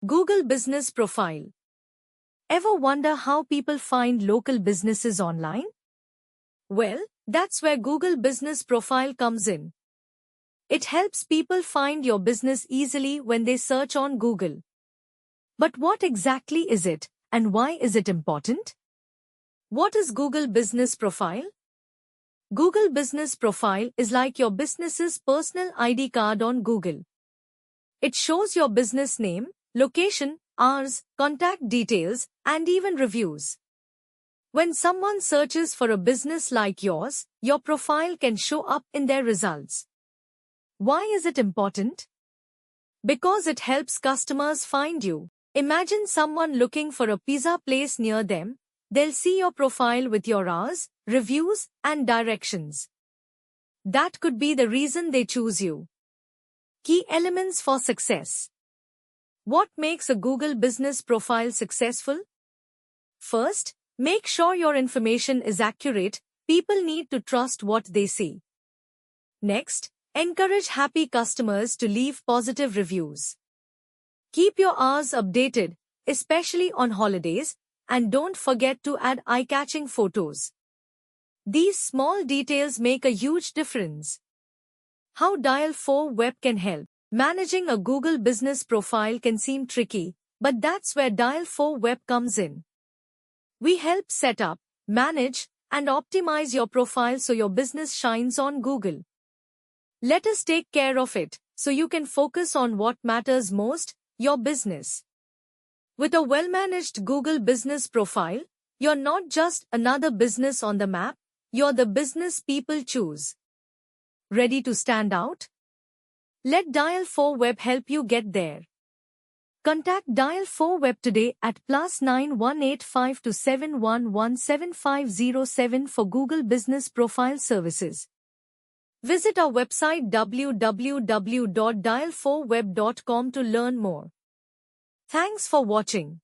Google Business Profile. Ever wonder how people find local businesses online? Well, that's where Google Business Profile comes in. It helps people find your business easily when they search on Google. But what exactly is it, and why is it important? What is Google Business Profile? Google Business Profile is like your business's personal ID card on Google. It shows your business name, location, hours, contact details, and even reviews. When someone searches for a business like yours, your profile can show up in their results. Why is it important? Because it helps customers find you. Imagine someone looking for a pizza place near them. They'll see your profile with your hours, reviews, and directions. That could be the reason they choose you. Key elements for success. What makes a Google Business Profile successful? First, make sure your information is accurate. People need to trust what they see. Next, encourage happy customers to leave positive reviews. Keep your hours updated, especially on holidays, and don't forget to add eye-catching photos. These small details make a huge difference. How Dial 4 Web can help. Managing a Google Business Profile can seem tricky, but that's where Dial 4 Web comes in. We help set up, manage, and optimize your profile so your business shines on Google. Let us take care of it, so you can focus on what matters most, your business. With a well-managed Google Business Profile, you're not just another business on the map, you're the business people choose. Ready to stand out? Let Dial 4 Web help you get there. Contact Dial 4 Web today at +918527117507 for Google Business Profile services. Visit our website www.dial4web.com to learn more. Thanks for watching.